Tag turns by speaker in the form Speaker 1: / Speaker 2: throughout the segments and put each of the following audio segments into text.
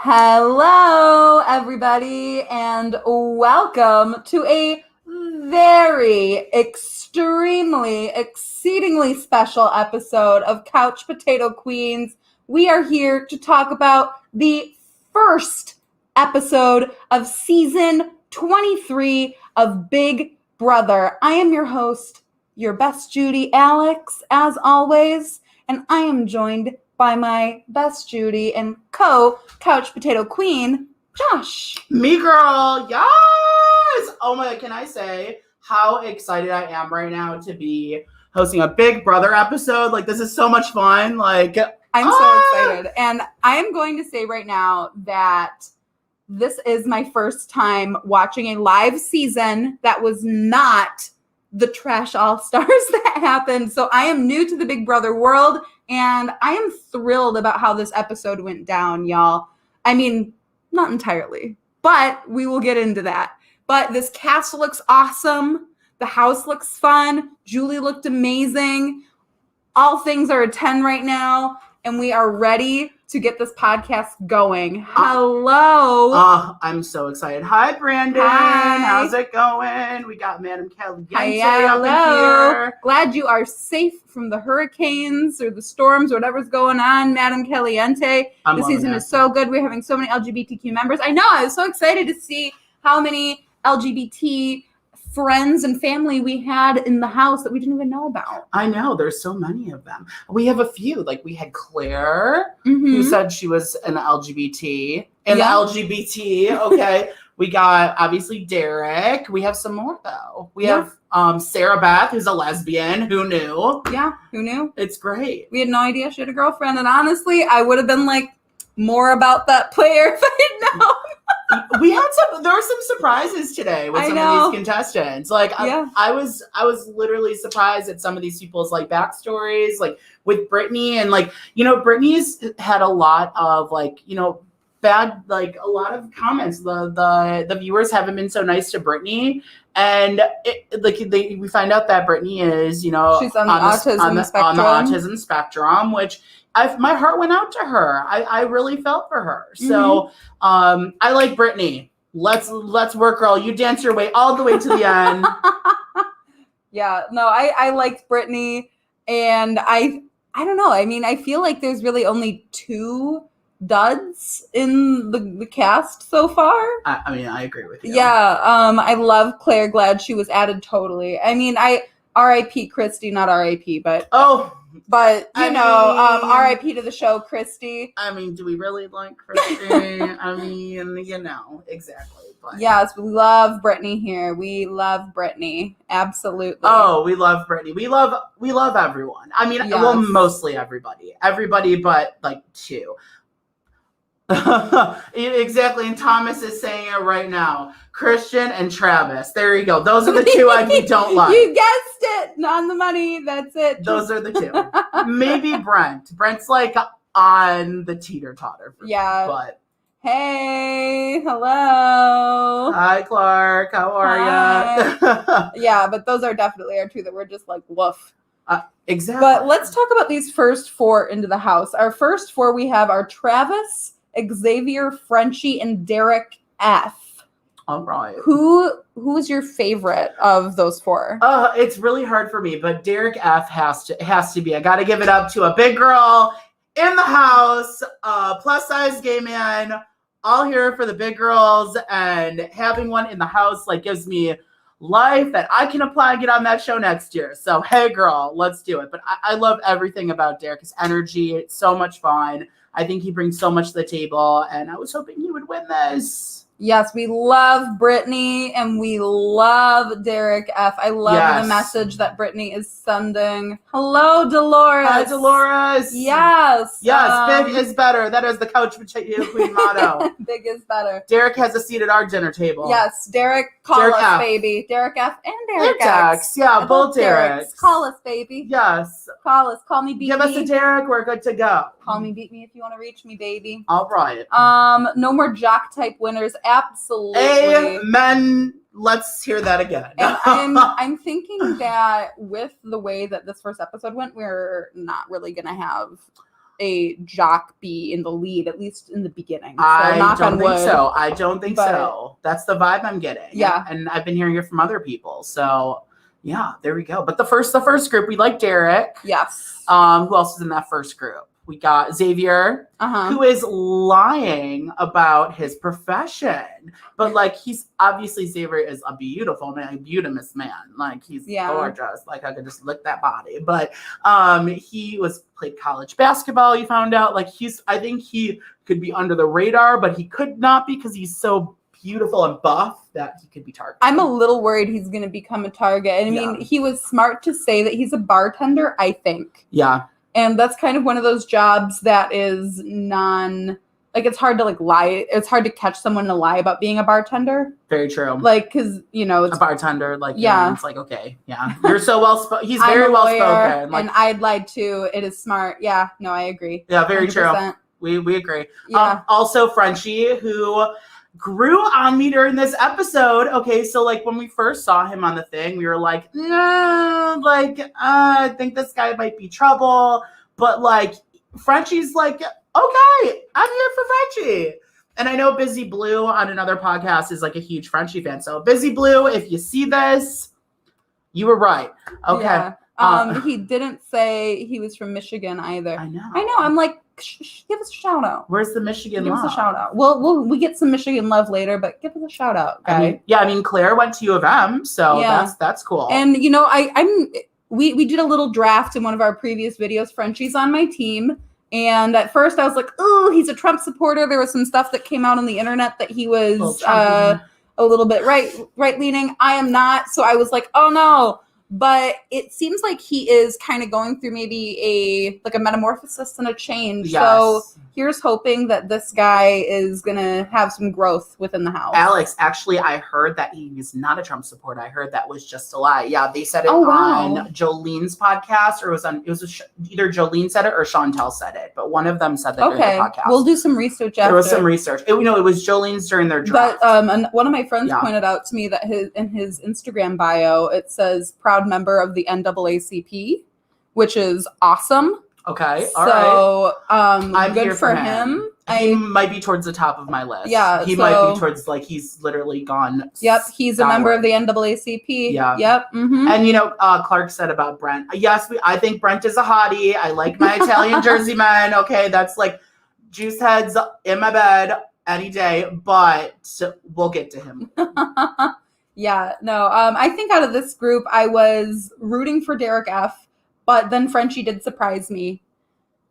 Speaker 1: Hello, everybody, and welcome to a very exceedingly special episode of Couch Potato Queens. We are here to talk about the first episode of season 23 of Big Brother. I am your host, your best Judy, Alex, as always, and I am joined by my best Judy and co-Couch Potato Queen, Josh.
Speaker 2: Me girl, yes! Oh my, can I say how excited I am right now to be hosting a Big Brother episode? Like, this is so much fun. Like,
Speaker 1: I'm so excited. And I am going to say right now that this is my first time watching a live season that was not the Trash All-Stars that happened. So I am new to the Big Brother world, and I am thrilled about how this episode went down, y'all. I mean, not entirely, but we will get into that. But this cast looks awesome. The house looks fun. Julie looked amazing. All things are a 10 right now, and we are ready to get this podcast going. Hello.
Speaker 2: I'm so excited. Hi, Brandon.
Speaker 1: Hi.
Speaker 2: How's it going? We got Madam Caliente
Speaker 1: Hello.
Speaker 2: up in here.
Speaker 1: Glad you are safe from the hurricanes or the storms or whatever's going on, Madam Caliente. This season is so good. We're having so many LGBTQ members. I know. I was so excited to see how many LGBT friends and family we had in the house that we didn't even know about.
Speaker 2: I know. There's so many of them. We have a few. Like, we had Claire, who said she was an LGBT. The LGBT, okay. We got, obviously, Derek. We have some more, though. We have Sarah Beth, who's a lesbian. Who knew?
Speaker 1: Yeah, who knew?
Speaker 2: It's great.
Speaker 1: We had no idea she had a girlfriend. And honestly, I would have been like more about that player if I had known.
Speaker 2: There were some surprises today with some of these contestants. Like, I was literally surprised at some of these people's like backstories, like with Brittany, and like, you know, Brittany's had a lot of like, you know, bad, like a lot of comments. The viewers haven't been so nice to Brittany, and we find out that Brittany is, you know,
Speaker 1: she's on the autism
Speaker 2: spectrum, which my heart went out to her. I really felt for her. So I like Brittany. Let's work, girl. You dance your way all the way to the end.
Speaker 1: Yeah, no, I liked Brittany, and I don't know. I mean, I feel like there's really only two duds in the cast so far.
Speaker 2: I mean, I agree with you.
Speaker 1: Yeah, I love Claire. Glad she was added totally. I mean, R.I.P. Christy, not R.I.P., but you know, R.I.P. to the show, Christy.
Speaker 2: I mean, do we really like Christy? I mean, you know, exactly. But.
Speaker 1: Yes, we love Brittany here. We love Brittany, absolutely.
Speaker 2: Oh, we love Brittany. We love everyone. I mean, well, mostly everybody, but like two. Exactly, and Thomas is saying it right now. Christian and Travis. There you go. Those are the two we don't like.
Speaker 1: You guessed it. On the money. That's it.
Speaker 2: Those are the two. Maybe Brent. Brent's like on the teeter-totter.
Speaker 1: Yeah.
Speaker 2: But
Speaker 1: hey, hello.
Speaker 2: Hi, Clark. How are you?
Speaker 1: Yeah, but those are definitely our two that we're just like, woof.
Speaker 2: Exactly.
Speaker 1: But let's talk about these first four into the house. Our first four, we have our Travis, Xavier, Frenchie, and Derek F.
Speaker 2: All right.
Speaker 1: Who's your favorite of those four?
Speaker 2: It's really hard for me, but Derek F has to be. I got to give it up to a big girl in the house, plus size gay man, all here for the big girls, and having one in the house like gives me life that I can apply and get on that show next year. So hey, girl, let's do it. But I love everything about Derek. His energy, it's so much fun. I think he brings so much to the table, and I was hoping he would win this.
Speaker 1: Yes, we love Brittany and we love Derek F. I love the message that Brittany is sending. Hello, Dolores.
Speaker 2: Hi, Dolores.
Speaker 1: Yes.
Speaker 2: Yes, big is better. That is the Couch Potato Queen motto.
Speaker 1: Big is better.
Speaker 2: Derek has a seat at our dinner table.
Speaker 1: Yes, Derek, call us, baby. Derek F. and Derek X.
Speaker 2: Yeah, both Dereks.
Speaker 1: Call us, baby.
Speaker 2: Yes.
Speaker 1: Call us. Call me, beat
Speaker 2: Give
Speaker 1: me.
Speaker 2: Us a Derek. We're good to go.
Speaker 1: Call me, beat me if you want to reach me, baby.
Speaker 2: All right.
Speaker 1: No more jock type winners. Absolutely.
Speaker 2: Amen. Let's hear that again.
Speaker 1: And I'm thinking that with the way that this first episode went, we're not really going to have a jock be in the lead, at least in the beginning. So
Speaker 2: I
Speaker 1: knock
Speaker 2: don't
Speaker 1: on
Speaker 2: think
Speaker 1: wood.
Speaker 2: so. I don't think
Speaker 1: But-
Speaker 2: so. That's the vibe I'm getting.
Speaker 1: Yeah.
Speaker 2: And I've been hearing it from other people. So yeah, there we go. But the first group, we like Derek.
Speaker 1: Yes.
Speaker 2: Who else is in that first group? We got Xavier, who is lying about his profession. But like, he's obviously, Xavier is a beautiful man, a beautimous man. Like, he's gorgeous. Like, I could just lick that body. But he played college basketball. You found out, like, I think he could be under the radar, but he could not because he's so beautiful and buff that he could be targeted.
Speaker 1: I'm a little worried he's going to become a target. And I mean, he was smart to say that he's a bartender, I think.
Speaker 2: Yeah.
Speaker 1: And that's kind of one of those jobs that is it's hard to like lie. It's hard to catch someone to lie about being a bartender.
Speaker 2: Very true.
Speaker 1: Like, cause it's
Speaker 2: a bartender. Like, it's like, okay, yeah, you're so well spoken. He's
Speaker 1: I'm
Speaker 2: very
Speaker 1: a
Speaker 2: well
Speaker 1: lawyer,
Speaker 2: spoken. Like,
Speaker 1: and I'd lied too. It is smart. Yeah, no, I agree.
Speaker 2: Yeah, very
Speaker 1: 100%.
Speaker 2: true. We agree.
Speaker 1: Yeah.
Speaker 2: Also, Frenchie, who grew on me during this episode. Okay, so like when we first saw him on the thing, we were like, I think this guy might be trouble. But like, Frenchie's like, okay, I'm here for Frenchie. And I know Busy Blue on another podcast is like a huge Frenchie fan. So Busy Blue, if you see this, you were right. Okay.
Speaker 1: Yeah. He didn't say he was from Michigan either.
Speaker 2: I know.
Speaker 1: I'm like, give us a shout out.
Speaker 2: Where's the Michigan love?
Speaker 1: Give us a shout out. We get some Michigan love later, but give us a shout out, guy.
Speaker 2: I mean, Claire went to U of M, so that's cool.
Speaker 1: And we did a little draft in one of our previous videos. Frenchie's on my team. And at first I was like, oh, he's a Trump supporter. There was some stuff that came out on the internet that he was a little bit right leaning. I am not. So I was like, oh no. But it seems like he is kind of going through maybe a metamorphosis and a change. Yes. So here's hoping that this guy is going to have some growth within the house.
Speaker 2: Alex, actually, I heard that he's not a Trump supporter. I heard that was just a lie. Yeah, they said it on Jolene's podcast, or either Jolene said it or Chantel said it. But one of them said that during the podcast.
Speaker 1: We'll do some research after.
Speaker 2: There was some research. It was Jolene's during their draft.
Speaker 1: But and one of my friends pointed out to me that in his Instagram bio, it says proud member of the NAACP, which is awesome.
Speaker 2: Okay, all right.
Speaker 1: I'm good for him.
Speaker 2: He might be towards the top of my list.
Speaker 1: Yeah,
Speaker 2: he might be towards he's literally gone.
Speaker 1: Yep, he's a member of the NAACP.
Speaker 2: Yeah.
Speaker 1: Yep. Mm-hmm.
Speaker 2: And Clark said about Brent. Yes, I think Brent is a hottie. I like my Italian Jersey men. Okay, that's like juice heads in my bed any day. But we'll get to him.
Speaker 1: Yeah, no. I think out of this group, I was rooting for Derek F, but then Frenchie did surprise me.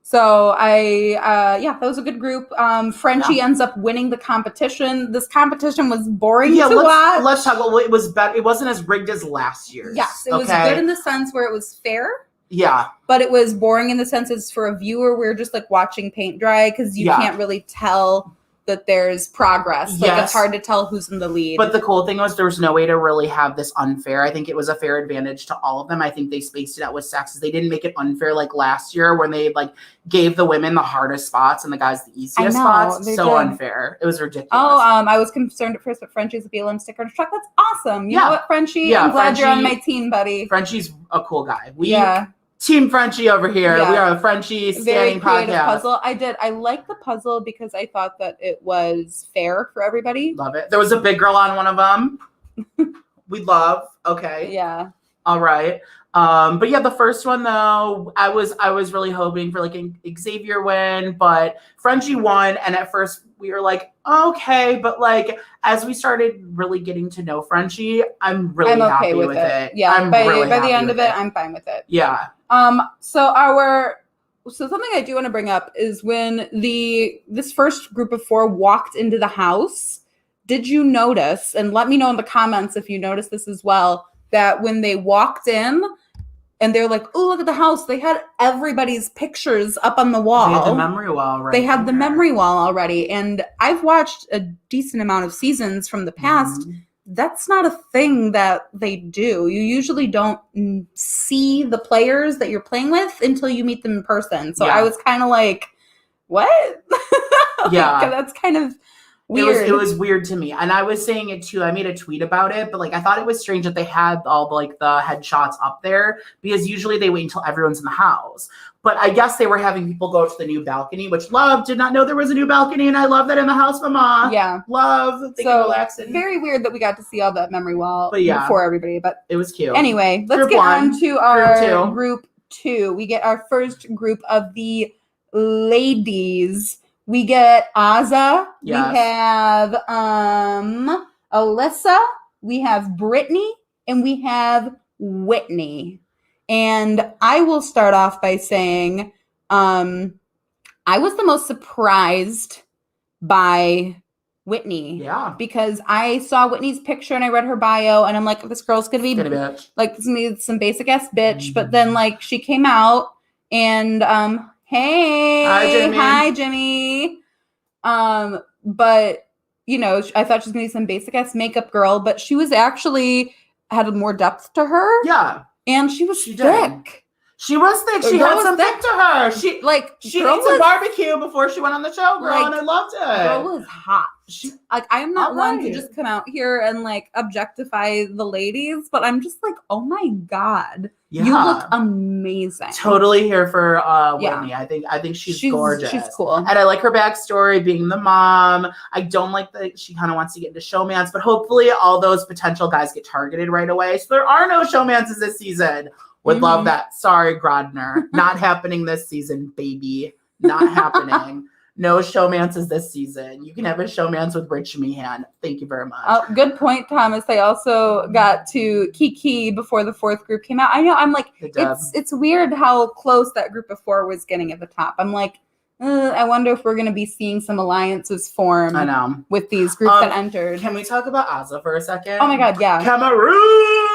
Speaker 1: So that was a good group. Frenchie ends up winning the competition. This competition was boring to watch.
Speaker 2: Let's talk about it was better. It wasn't as rigged as last year's.
Speaker 1: Yes, it was good in the sense where it was fair.
Speaker 2: Yeah.
Speaker 1: But it was boring in the sense as for a viewer, we're just like watching paint dry because you can't really tell that there's progress. Like it's hard to tell who's in the lead.
Speaker 2: But the cool thing was there was no way to really have this unfair. I think it was a fair advantage to all of them. I think they spaced it out with sexes. They didn't make it unfair like last year when they gave the women the hardest spots and the guys the easiest spots. So unfair. It was ridiculous.
Speaker 1: I was concerned at first, but Frenchie's a BLM sticker on his truck. That's awesome. You know what, Frenchie? Yeah, I'm glad you're on my team, buddy.
Speaker 2: Frenchie's a cool guy. Team Frenchie over here. Yeah. We are a Frenchie standing podcast.
Speaker 1: Puzzle. I like the puzzle because I thought that it was fair for everybody.
Speaker 2: Love it. There was a big girl on one of them. We love. Okay.
Speaker 1: Yeah.
Speaker 2: All right. But yeah, the first one though, I was really hoping for an Xavier win, but Frenchie won, and at first we were like, okay, but as we started really getting to know Frenchie, I'm really happy with it.
Speaker 1: Yeah, by the end of it, I'm fine with it.
Speaker 2: Yeah.
Speaker 1: So something I do want to bring up is when this first group of 4 walked into the house, did you notice, and let me know in the comments if you noticed this as well, that when they walked in and they're like, oh, look at the house, they had everybody's pictures up on the wall.
Speaker 2: They had the memory wall right
Speaker 1: They had the memory wall already. And I've watched a decent amount of seasons from the past. Mm-hmm. That's not a thing that they do. You usually don't see the players that you're playing with until you meet them in person. So I was kind of like, what?
Speaker 2: Yeah.
Speaker 1: That's kind of Weird.
Speaker 2: It was weird to me. And I was saying it too. I made a tweet about it, but like I thought it was strange that they had all like the headshots up there because usually they wait until everyone's in the house. But I guess they were having people go to the new balcony, which did not know there was a new balcony, and I love that in the house, Mama.
Speaker 1: Yeah.
Speaker 2: Love. They can relax.
Speaker 1: Very weird that we got to see all that memory wall
Speaker 2: But
Speaker 1: before everybody. But
Speaker 2: it was cute.
Speaker 1: Anyway, let's get on to our group two. We get our first group of the ladies. We get Azah.
Speaker 2: Yes.
Speaker 1: We have Alyssa. We have Brittany, and we have Whitney. And I will start off by saying I was the most surprised by Whitney.
Speaker 2: Yeah.
Speaker 1: Because I saw Whitney's picture and I read her bio and I'm like, this girl's gonna be like some basic ass bitch. Mm-hmm. But then like she came out and hey, hi Jimmy. But you know, I thought she was gonna be some basic ass makeup girl, but she was actually had more depth to her.
Speaker 2: Yeah.
Speaker 1: And she was thick.
Speaker 2: Did. She was thick. She had some thick to her. She ate some barbecue before she went on the show, girl, and I loved it.
Speaker 1: Girl was hot. I'm not one to just come out here and like objectify the ladies, but I'm just like, oh my God. Yeah. You look amazing.
Speaker 2: Totally here for Whitney. Yeah. I think she's gorgeous.
Speaker 1: She's cool.
Speaker 2: And I like her backstory, being the mom. I don't like that she kind of wants to get into showmance, but hopefully all those potential guys get targeted right away. So there are no showmances this season. Would love that. Sorry, Grodner. Not happening this season, baby. Not happening. No showmances this season. You can have a showmance with Rich Meehan. Thank you very much.
Speaker 1: Good point, Thomas. I also got to Kiki before the fourth group came out. I know. I'm like, it's weird how close that group of four was getting at the top. I'm like, I wonder if we're going to be seeing some alliances form.
Speaker 2: I know.
Speaker 1: With these groups that entered.
Speaker 2: Can we talk about Azah for a second?
Speaker 1: Oh my God, yeah.
Speaker 2: Cameroon!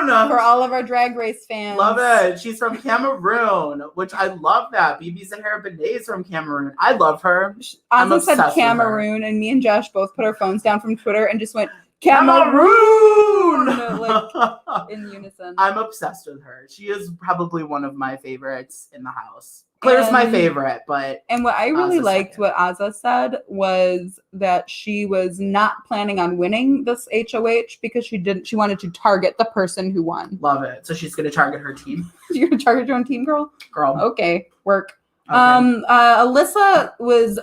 Speaker 1: For all of our Drag Race fans.
Speaker 2: Love it. She's from Cameroon, which I love that. BB Zahara Benet is from Cameroon. I love her.
Speaker 1: Azah said Cameroon, and me and Josh both put our phones down from Twitter and just went, Cameroon! Like, in unison.
Speaker 2: I'm obsessed with her. She is probably one of my favorites in the house. Claire's my favorite, but...
Speaker 1: And what I really liked what Azah said was that she was not planning on winning this HOH because she wanted to target the person who won.
Speaker 2: Love it. So she's going to target her team.
Speaker 1: You're going to target your own team, girl?
Speaker 2: Girl.
Speaker 1: Okay, work. Okay. Alyssa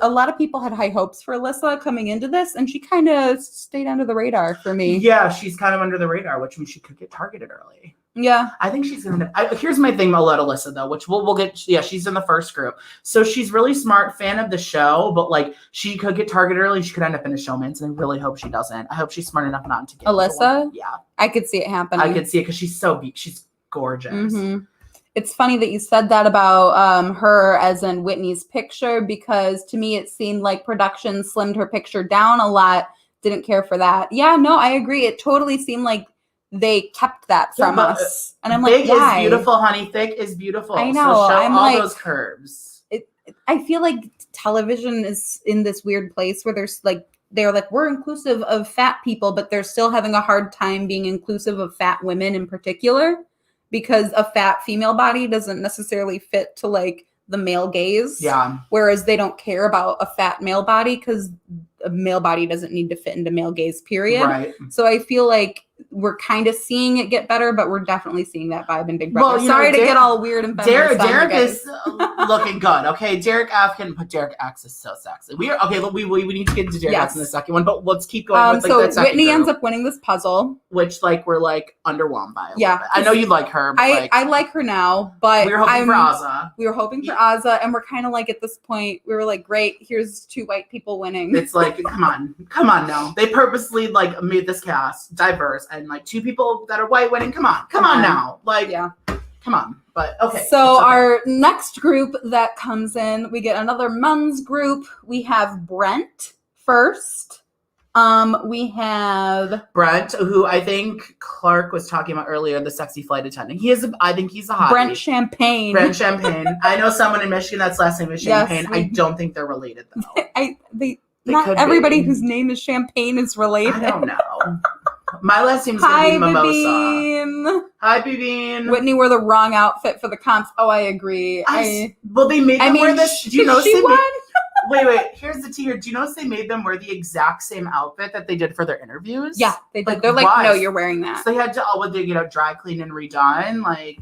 Speaker 1: a lot of people had high hopes for Alyssa coming into this, and she kind of stayed under the radar for me.
Speaker 2: Yeah, she's kind of under the radar, which means she could get targeted early.
Speaker 1: Yeah.
Speaker 2: I think she's going to... Here's my thing about Alyssa, though, which we'll get... Yeah, she's in the first group. So she's really smart, fan of the show, but, like, she could get targeted early. She could end up in a showman's, and I really hope she doesn't. I hope she's smart enough not to get...
Speaker 1: Alyssa?
Speaker 2: Yeah.
Speaker 1: I could see it happening.
Speaker 2: I could see it because she's so... She's gorgeous.
Speaker 1: Mm-hmm. It's funny that you said that about her as in Whitney's picture, because to me it seemed like production slimmed her picture down a lot. Didn't care for that. Yeah, no, I agree. It totally seemed like they kept that from us. And I'm like, why?
Speaker 2: Big is beautiful, honey. Thick is beautiful.
Speaker 1: I know.
Speaker 2: So show
Speaker 1: I'm
Speaker 2: all
Speaker 1: like,
Speaker 2: those curves.
Speaker 1: I feel like television is in this weird place where they're like, we're inclusive of fat people, but they're still having a hard time being inclusive of fat women in particular, because a fat female body doesn't necessarily fit to like the male gaze.
Speaker 2: Yeah.
Speaker 1: Whereas they don't care about a fat male body because a male body doesn't need to fit into male gaze, period.
Speaker 2: Right.
Speaker 1: So I feel like we're kind of seeing it get better, but we're definitely seeing that vibe in Big Brother.
Speaker 2: Well,
Speaker 1: sorry to get all weird and feminist.
Speaker 2: Derek is looking good. Okay, Derek F can put Derek X is so sexy. We need to get into Derek X in the second one, but let's keep going with
Speaker 1: so
Speaker 2: the second
Speaker 1: Whitney
Speaker 2: group,
Speaker 1: ends up winning this puzzle,
Speaker 2: which we're underwhelmed by. I know you like her. But
Speaker 1: I like her now, but
Speaker 2: we were hoping for Azah.
Speaker 1: We were hoping for Azah, and we're kind of like at this point we were like, great, here's two white people winning.
Speaker 2: It's like, come on now. They purposely made this cast diverse and two people that are white winning. Come on now. Come on. But okay.
Speaker 1: So our next group that comes in, we get another men's group. We have Brent first. We have
Speaker 2: Brent, who I think Clark was talking about earlier, the sexy flight attendant. I think he's a hottie.
Speaker 1: Brent Champagne.
Speaker 2: I know someone in Michigan that's last name is Champagne. Yes, I don't think they're related though.
Speaker 1: Not everybody whose name is Champagne is related.
Speaker 2: I don't know. My last name's going to be Mimosa. Hi, Bibine.
Speaker 1: Whitney wore the wrong outfit for the comps. Oh, I agree.
Speaker 2: Well, they made her wear this. Do you know
Speaker 1: she won?
Speaker 2: Wait. Here's the tea here. Do you notice they made them wear the exact same outfit that they did for their interviews?
Speaker 1: Yeah, they did.
Speaker 2: Like,
Speaker 1: They're like,
Speaker 2: why?
Speaker 1: no, you're wearing that.
Speaker 2: So they had to dry clean and redone. Like,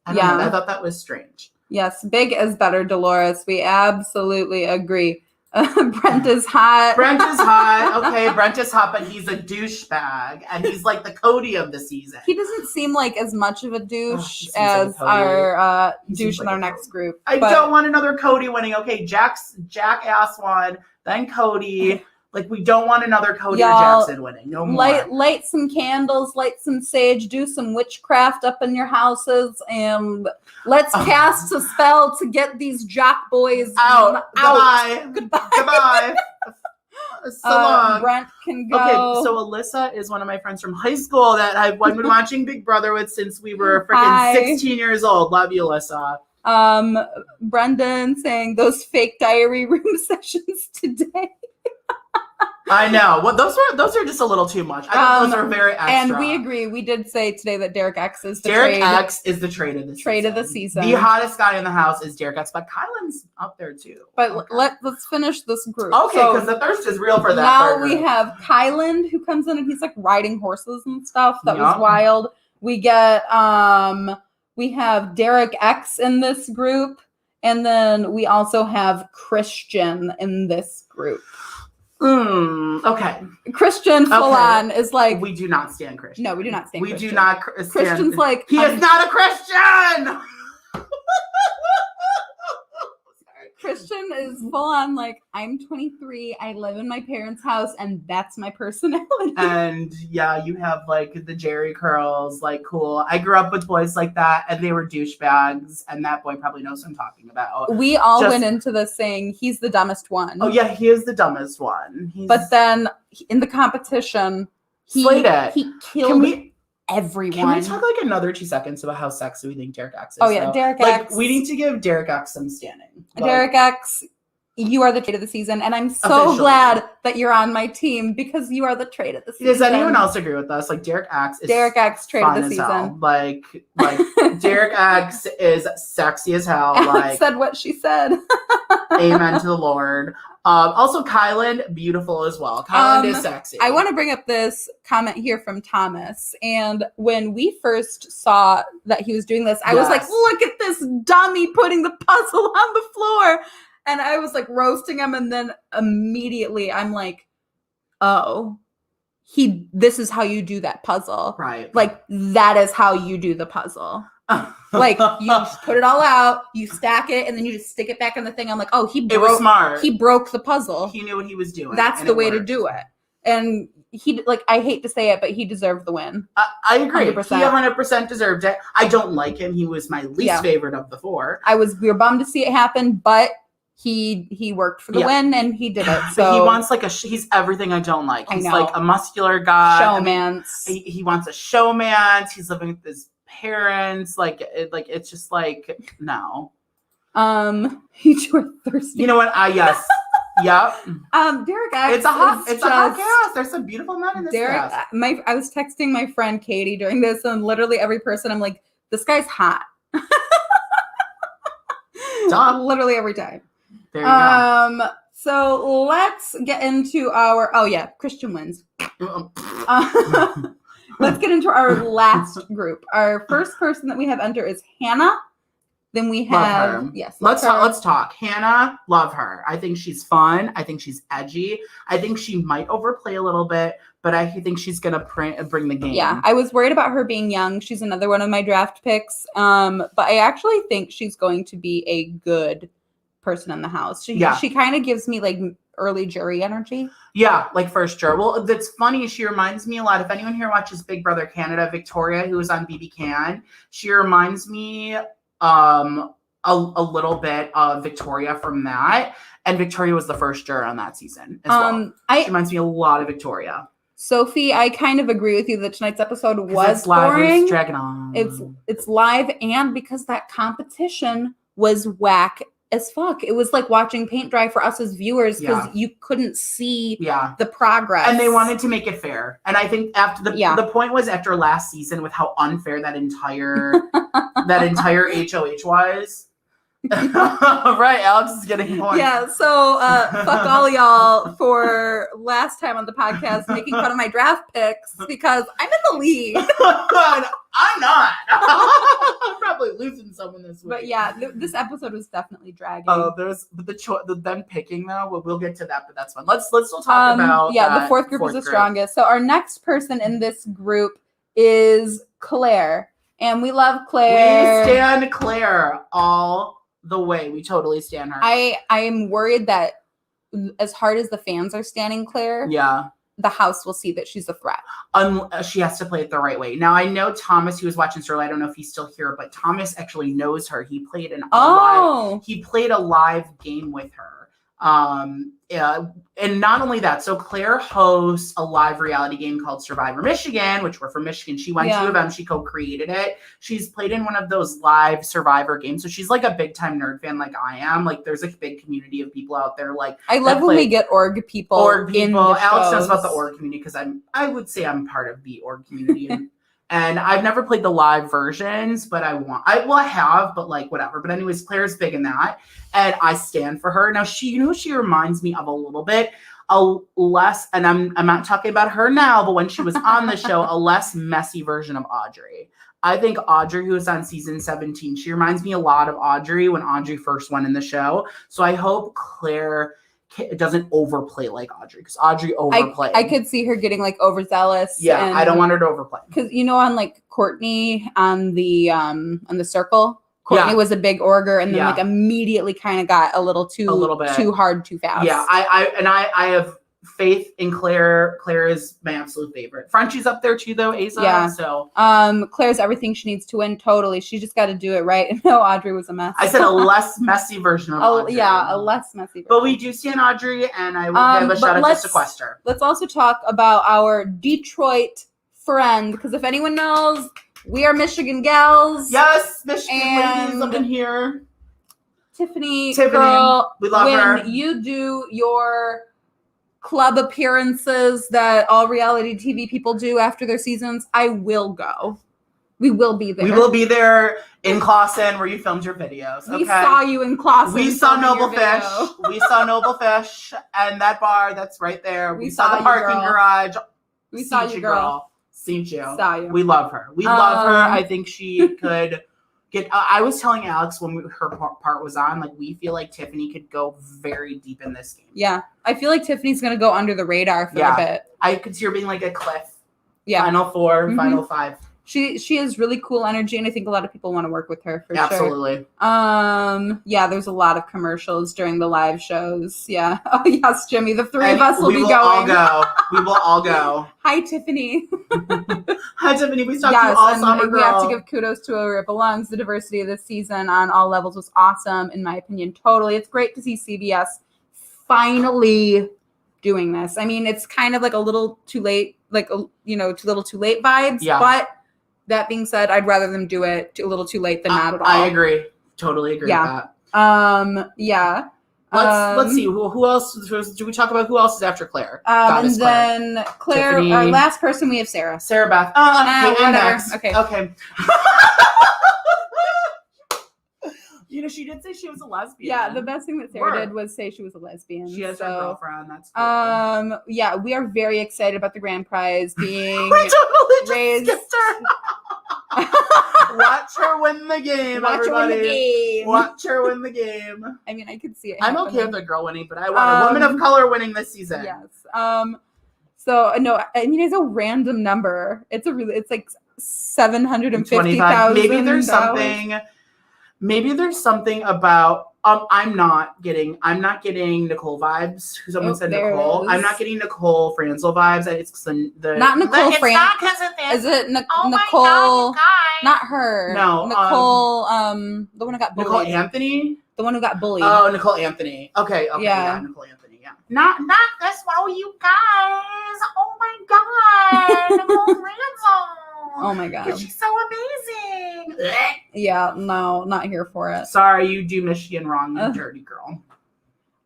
Speaker 2: I don't know. I thought that was strange.
Speaker 1: Yes, big is better, Dolores. We absolutely agree. Brent is hot.
Speaker 2: Okay, Brent is hot, but he's a douchebag, and he's like the Cody of the season.
Speaker 1: He doesn't seem like as much of a douche as our douche in our next group.
Speaker 2: I don't want another Cody winning. Okay, Jackass won, then Cody. Like, we don't want another Cody or Jackson winning. No more.
Speaker 1: Light some candles, light some sage, do some witchcraft up in your houses, and let's cast a spell to get these jock boys out. Goodbye.
Speaker 2: So long.
Speaker 1: Brent can go.
Speaker 2: Okay, so Alyssa is one of my friends from high school that I've been watching Big Brother with since we were freaking 16 years old. Love you, Alyssa.
Speaker 1: Brendan saying those fake diary room sessions today.
Speaker 2: I know. Well, those are just a little too much. I think those are very extra.
Speaker 1: And we agree. We did say today that Derek X is the
Speaker 2: X is the trade of the season. The hottest guy in the house is Derek X, but Kylan's up there too.
Speaker 1: But let's finish this group.
Speaker 2: Okay, because the thirst is real for that.
Speaker 1: Now we have Kylan who comes in and he's like riding horses and stuff. That was wild. We get we have Derek X in this group, and then we also have Christian in this group.
Speaker 2: Okay.
Speaker 1: Christian full on is like,
Speaker 2: we do not stand Christian.
Speaker 1: No, we do not stand Christian.
Speaker 2: We do not stand.
Speaker 1: Christian's like,
Speaker 2: he is not a Christian.
Speaker 1: Christian is full on like, I'm 23, I live in my parents' house, and that's my personality.
Speaker 2: And yeah, you have like the Jerry curls, like cool. I grew up with boys like that, and they were douchebags, and that boy probably knows what I'm talking about.
Speaker 1: We all went into this saying he's the dumbest one.
Speaker 2: Oh yeah, he is the dumbest one. But
Speaker 1: then in the competition, he killed everyone.
Speaker 2: Can we talk like another 2 seconds about how sexy we think Derek X is?
Speaker 1: Oh yeah, Derek X.
Speaker 2: We need to give Derek X some standing.
Speaker 1: Derek X, you are the trade of the season, and I'm so glad that you're on my team because you are the trade of the season.
Speaker 2: Does anyone else agree with us? Like Derek X
Speaker 1: trade of the season.
Speaker 2: Like Derek X is sexy as hell.
Speaker 1: Alex said what she said.
Speaker 2: Amen to the Lord. Also, Kylan, beautiful as well. Kylan is sexy.
Speaker 1: I want to bring up this comment here from Thomas. And when we first saw that he was doing this, I was like, look at this dummy putting the puzzle on the floor. And I was like roasting him. And then immediately I'm like, oh, this is how you do that puzzle.
Speaker 2: Right.
Speaker 1: Like, that is how you do the puzzle. Like, you just put it all out, you stack it, and then you just stick it back in the thing. I'm like, oh, it was smart. He broke the puzzle.
Speaker 2: He knew what he was doing.
Speaker 1: That's the way to do it. And he, like, I hate to say it, but he deserved the win.
Speaker 2: I agree. 100%. He 100% deserved it. I don't like him. He was my least favorite of the four.
Speaker 1: We were bummed to see it happen, but he worked for the win and he did it. So
Speaker 2: but he wants like he's everything I don't like. He's like a muscular guy.
Speaker 1: Showmance.
Speaker 2: I mean, he wants a showmance. He's living with his parents. It's just like, no.
Speaker 1: You were thirsty.
Speaker 2: You know what? Yes. Yep.
Speaker 1: Derek X.
Speaker 2: It's a hot cast. There's some beautiful men in this cast.
Speaker 1: I was texting my friend Katie during this, and literally every person I'm like, this guy's hot. Literally every time.
Speaker 2: There you go.
Speaker 1: So let's get into our Christian wins. Let's get into our last group. Our first person that we have enter is Hannah. Then we have
Speaker 2: let's talk. Hannah, love her. I think she's fun. I think she's edgy. I think she might overplay a little bit, but I think she's gonna bring the game.
Speaker 1: Yeah, I was worried about her being young. She's another one of my draft picks. But I actually think she's going to be a good person in the house. She kind of gives me like early jury energy. Yeah,
Speaker 2: like first juror. Well, that's funny. She reminds me a lot. If anyone here watches Big Brother Canada, Victoria, who was on BB Can, she reminds me a little bit of Victoria from that. And Victoria was the first juror on that season as well. She reminds me a lot of Victoria.
Speaker 1: Sophie, I kind of agree with you that tonight's episode was boring.
Speaker 2: It's dragging on.
Speaker 1: It's live, and because that competition was whack as fuck. It was like watching paint dry for us as viewers because you couldn't see the progress.
Speaker 2: And they wanted to make it fair. And I think after the point was after last season with how unfair that entire HOH was. Right, Alex is getting points.
Speaker 1: Yeah, so fuck all y'all for last time on the podcast making fun of my draft picks because I'm in the lead.
Speaker 2: I'm not. I'm probably losing someone this week.
Speaker 1: But yeah, this episode was definitely dragging.
Speaker 2: But the them picking though, we'll get to that, but that's fun. Let's still talk about
Speaker 1: the fourth group is the strongest. So our next person in this group is Claire, and we love Claire.
Speaker 2: We stand Claire all the way. We totally stand her.
Speaker 1: I am worried that as hard as the fans are standing Claire, the house will see that she's a threat.
Speaker 2: She has to play it the right way. Now, I know Thomas, who was watching Sterling, I don't know if he's still here, but Thomas actually knows her. He played a live game with her. And not only that, so Claire hosts a live reality game called Survivor Michigan, which we're from Michigan. She went to U of M. She co-created it. She's played in one of those live Survivor games. So she's like a big time nerd fan like I am. Like there's a big community of people out there. Like
Speaker 1: I love when we get org people. In the
Speaker 2: Alex
Speaker 1: shows.
Speaker 2: knows about the org community because I would say I'm part of the org community. And I've never played the live versions, but I have, but like whatever. But anyways, Claire's big in that. And I stand for her. Now she reminds me of a little bit, and I'm not talking about her now, but when she was on the show, a less messy version of Audrey. I think Audrey, who was on season 17, she reminds me a lot of Audrey when Audrey first went in the show. So I hope Claire doesn't overplay like Audrey, because Audrey overplayed.
Speaker 1: I could see her getting like overzealous.
Speaker 2: Yeah, I don't want her to overplay.
Speaker 1: Because on like Courtney on the circle, Courtney was a big orger, and then like immediately kind of got a little bit too hard too fast.
Speaker 2: Yeah, I have faith in Claire. Claire is my absolute favorite. Frenchie's up there too, though. Asa.
Speaker 1: Yeah.
Speaker 2: So
Speaker 1: Claire's everything she needs to win. Totally, she just got to do it right. No, Audrey was a mess.
Speaker 2: I said a less messy version of Audrey.
Speaker 1: Yeah, a less messy version.
Speaker 2: But we do stand Audrey, and I will give a shout out to Sequester.
Speaker 1: Let's also talk about our Detroit friend, because if anyone knows, we are Michigan gals.
Speaker 2: Yes, Michigan ladies up in here.
Speaker 1: Tiffany, girl,
Speaker 2: we love her.
Speaker 1: When you do your club appearances that all reality TV people do after their seasons, I will go. We will be there.
Speaker 2: We will be there in Clausen where you filmed your videos. Okay?
Speaker 1: We saw you in Clausen.
Speaker 2: We saw Noble Fish. We saw Noble Fish and that bar that's right there. We saw the parking garage.
Speaker 1: We saw you, girl.
Speaker 2: Seen you.
Speaker 1: Saw you.
Speaker 2: We love her. We love her. I think she could get. I was telling Alex when her part was on, like we feel like Tiffany could go very deep in this game.
Speaker 1: Yeah, I feel like Tiffany's gonna go under the radar for a bit.
Speaker 2: I could see her being like a Cliff.
Speaker 1: Yeah,
Speaker 2: Final 4, Final 5.
Speaker 1: She has really cool energy, and I think a lot of people want to work with her for
Speaker 2: Absolutely.
Speaker 1: sure. Yeah, there's a lot of commercials during the live shows. Yeah. Oh yes, Jimmy. The three of us will be going.
Speaker 2: We will all go.
Speaker 1: Hi, Tiffany.
Speaker 2: Hi, Tiffany. We talked to you all summer, girl.
Speaker 1: We have to give kudos to where it belongs. The diversity of this season on all levels was awesome, in my opinion. Totally. It's great to see CBS finally doing this. I mean, it's kind of like a little too late, like too little too late vibes.
Speaker 2: Yeah.
Speaker 1: But that being said, I'd rather them do it a little too late than not at all.
Speaker 2: I agree. Totally agree with that.
Speaker 1: Yeah.
Speaker 2: Let's see. Who else? Do we talk about who else is after Claire?
Speaker 1: And then Claire,
Speaker 2: Tiffany.
Speaker 1: our last person, we have Sarah.
Speaker 2: Sarah Beth.
Speaker 1: Whatever.
Speaker 2: Next.
Speaker 1: Okay.
Speaker 2: She did say she was a lesbian.
Speaker 1: Yeah, the best thing that Sarah did was say she was a lesbian.
Speaker 2: She has her girlfriend. That's cool.
Speaker 1: Yeah, we are very excited about the grand prize being
Speaker 2: we totally
Speaker 1: raised.
Speaker 2: Just her. Watch her win the game, everybody. Watch her win the game.
Speaker 1: I mean, I could see it.
Speaker 2: I'm okay with a girl winning, but I want a woman of color winning this season.
Speaker 1: Yes. So no, I mean it's a random number. It's like 750,000.
Speaker 2: Maybe there's something about I'm not getting Nicole vibes. Someone said Nicole. I'm not getting Nicole Franzel vibes. It's the
Speaker 1: not Nicole Franzel.
Speaker 2: It's not because of this.
Speaker 1: Is it
Speaker 2: Nicole?
Speaker 1: My God, not her.
Speaker 2: No,
Speaker 1: Nicole. The one who got bullied.
Speaker 2: Nicole Anthony.
Speaker 1: The one who got bullied.
Speaker 2: Oh, Nicole Anthony. Okay. Yeah, Nicole Anthony. Yeah. Not this one. Oh, you guys. Oh my God. Nicole Franzel.
Speaker 1: Oh my God.
Speaker 2: She's so amazing.
Speaker 1: Yeah, no, not here for it.
Speaker 2: Sorry, you do Michigan wrong, you dirty girl.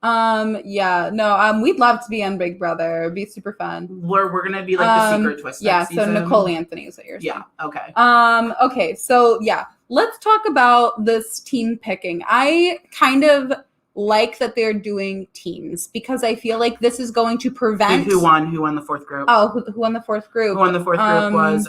Speaker 1: Yeah, no, we'd love to be on Big Brother. It'd be super fun.
Speaker 2: We're gonna be like the secret twist.
Speaker 1: Yeah, so Nicole Anthony is what you're saying.
Speaker 2: Yeah, okay.
Speaker 1: Okay, so yeah, let's talk about this team picking. I kind of like that they're doing teams because I feel like this is going to prevent.
Speaker 2: Who won the fourth group?
Speaker 1: Oh, who won the fourth group?
Speaker 2: Who won the fourth group was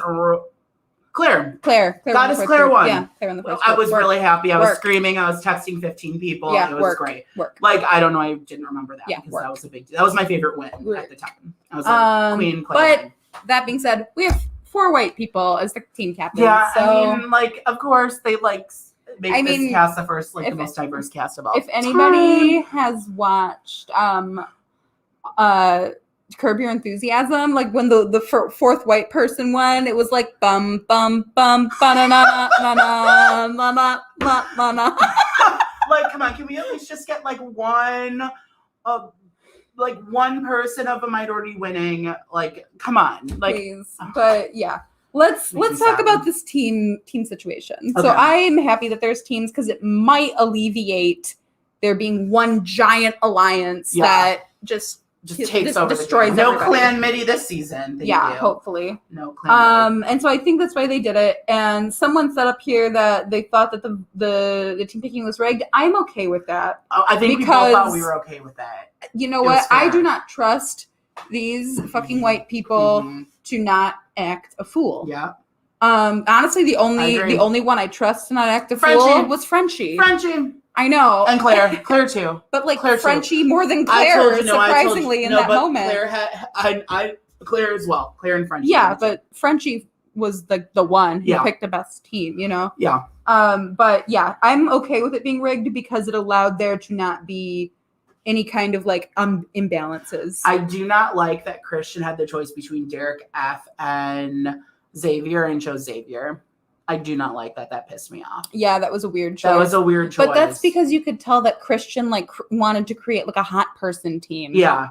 Speaker 2: Claire.
Speaker 1: Claire
Speaker 2: Goddess Claire won.
Speaker 1: Yeah, Claire won the fourth
Speaker 2: I
Speaker 1: group.
Speaker 2: was really happy. I was
Speaker 1: Work.
Speaker 2: screaming. I was texting 15 people.
Speaker 1: Yeah,
Speaker 2: it was great.
Speaker 1: Work.
Speaker 2: Like, I don't know. I didn't remember that because
Speaker 1: work.
Speaker 2: that was a big deal. That was my favorite win at the time. I was like, Queen Claire.
Speaker 1: But that being said, we have 4 white people as the team captains.
Speaker 2: Yeah,
Speaker 1: so,
Speaker 2: I mean, like, of course, they make this cast the first, the most diverse cast of all.
Speaker 1: If anybody has watched Curb Your Enthusiasm, like when the fourth white person won, it was like bum bum bum ba-na-na na na na na na na.
Speaker 2: Like, come on, can we at least just get one person of a minority winning? Like, come on, like,
Speaker 1: please. But yeah, let's talk about this team situation.
Speaker 2: Okay.
Speaker 1: So I am happy that there's teams because it might alleviate there being one giant alliance that just
Speaker 2: takes over.
Speaker 1: Destroys
Speaker 2: no
Speaker 1: everybody.
Speaker 2: Clan Midi this season. Thank you.
Speaker 1: Hopefully.
Speaker 2: No Clan Midi.
Speaker 1: And so I think that's why they did it. And someone said up here that they thought that the team picking was rigged. I'm okay with that.
Speaker 2: I think we both thought we were okay with that.
Speaker 1: You know what? I do not trust these fucking white people to not act a fool.
Speaker 2: Yeah.
Speaker 1: Honestly, the only one I trust to not act a fool was Frenchie. I know.
Speaker 2: And Claire too.
Speaker 1: But like
Speaker 2: Claire
Speaker 1: Frenchie more than Claire, surprisingly, in that moment.
Speaker 2: Claire as well. Claire and Frenchie.
Speaker 1: Yeah, but Frenchie was the one who picked the best team, you know?
Speaker 2: Yeah.
Speaker 1: But yeah, I'm okay with it being rigged because it allowed there to not be any kind of imbalances.
Speaker 2: I do not like that Christian had the choice between Derek F and Xavier and chose Xavier. I do not like that. That pissed me off.
Speaker 1: Yeah, that was a weird choice.
Speaker 2: That was a weird choice.
Speaker 1: But that's because you could tell that Christian wanted to create a hot person team.
Speaker 2: Yeah.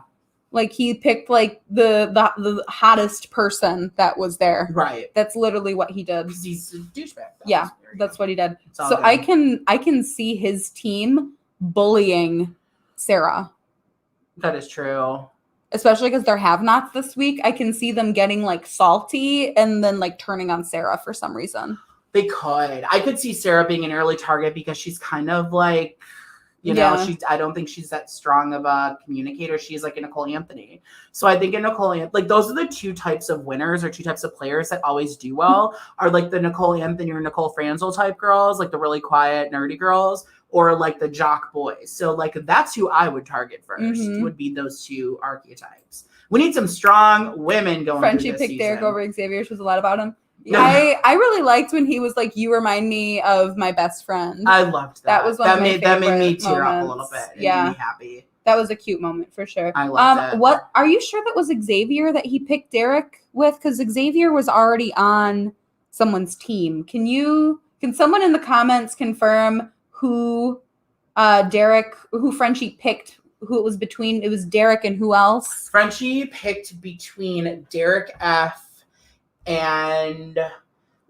Speaker 1: Like he picked the hottest person that was there.
Speaker 2: Right.
Speaker 1: That's literally what he did.
Speaker 2: Because he's a douchebag.
Speaker 1: Yeah, that's what he did. So good. I can see his team bullying Sarah.
Speaker 2: That is true.
Speaker 1: Especially because they're have-nots this week. I can see them getting salty and then turning on Sarah for some reason.
Speaker 2: They could. I could see Sarah being an early target because she's kind of I don't think she's that strong of a communicator. She's like a Nicole Anthony. So I think in Nicole Anthony, those are the 2 types of winners or 2 types of players that always do well are the Nicole Anthony or Nicole Franzel type girls, the really quiet, nerdy girls, or the jock boys. So that's who I would target first, would be those 2 archetypes. We need some strong women going
Speaker 1: Frenchie
Speaker 2: through this
Speaker 1: picked
Speaker 2: season.
Speaker 1: Derek over Xavier. She was a lot about him. I really liked when he was you remind me of my best friend.
Speaker 2: I loved that.
Speaker 1: That was one of my
Speaker 2: that made me
Speaker 1: favorite
Speaker 2: tear up a
Speaker 1: moments.
Speaker 2: little bit. It
Speaker 1: Yeah.
Speaker 2: made me happy.
Speaker 1: That was a cute moment for sure.
Speaker 2: I loved it.
Speaker 1: What are you sure that was Xavier that he picked Derek with? Because Xavier was already on someone's team. Can someone in the comments confirm who Frenchie picked, who it was between? It was Derek and who else?
Speaker 2: Frenchie picked between Derek F and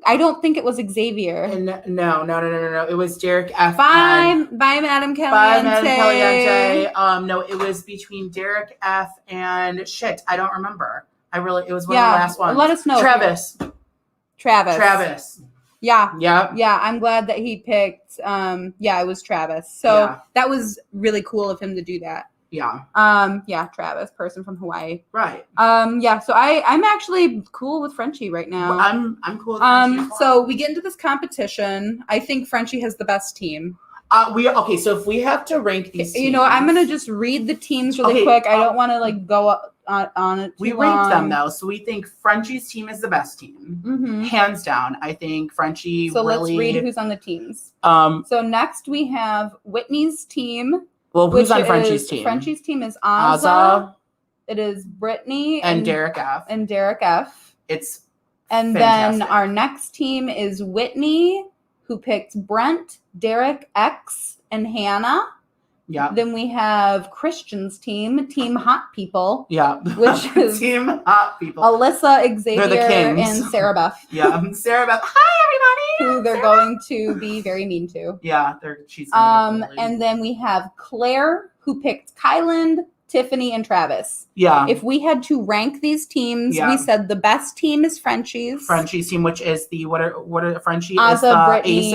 Speaker 1: I don't think it was Xavier.
Speaker 2: No. It was Derek F.
Speaker 1: Bye, Madam Caliente.
Speaker 2: Bye, Madam Caliente. No, it was between Derek F. and I don't remember. It was one of the last ones.
Speaker 1: Let us know.
Speaker 2: Travis.
Speaker 1: Yeah.
Speaker 2: Yeah.
Speaker 1: Yeah, I'm glad that he picked, it was Travis. So that was really cool of him to do that.
Speaker 2: Yeah.
Speaker 1: Travis, person from Hawaii.
Speaker 2: Right.
Speaker 1: So I'm actually cool with Frenchie right now.
Speaker 2: Well, I'm cool with Frenchie as well.
Speaker 1: So we get into this competition. I think Frenchie has the best team.
Speaker 2: So if we have to rank these teams,
Speaker 1: I'm gonna just read the teams really quick. I don't want to go on it.
Speaker 2: We ranked them though, so we think Frenchie's team is the best team, hands down. I think Frenchie.
Speaker 1: So
Speaker 2: really,
Speaker 1: let's read who's on the teams. So next we have Whitney's team.
Speaker 2: Well, who's on Frenchie's team?
Speaker 1: Frenchie's team is Azza. It is Brittany
Speaker 2: and Derek F.
Speaker 1: It's fantastic. Then our next team is Whitney, who picked Brent, Derek X, and Hannah.
Speaker 2: Yeah.
Speaker 1: Then we have Christian's team Hot People.
Speaker 2: Yeah.
Speaker 1: Which is
Speaker 2: Team Hot People.
Speaker 1: Alyssa, Xavier, and Sarah Beth.
Speaker 2: Yeah. Sarah Beth. Hi, everybody.
Speaker 1: Who they're going to be very mean to.
Speaker 2: Yeah. She's gonna get bullied.
Speaker 1: And then we have Claire, who picked Kyland, Tiffany, and Travis.
Speaker 2: Yeah.
Speaker 1: If we had to rank these teams, we said the best team is Frenchie's.
Speaker 2: Frenchie's team, which is the what are Frenchie
Speaker 1: Ozza,
Speaker 2: is the
Speaker 1: Brittany,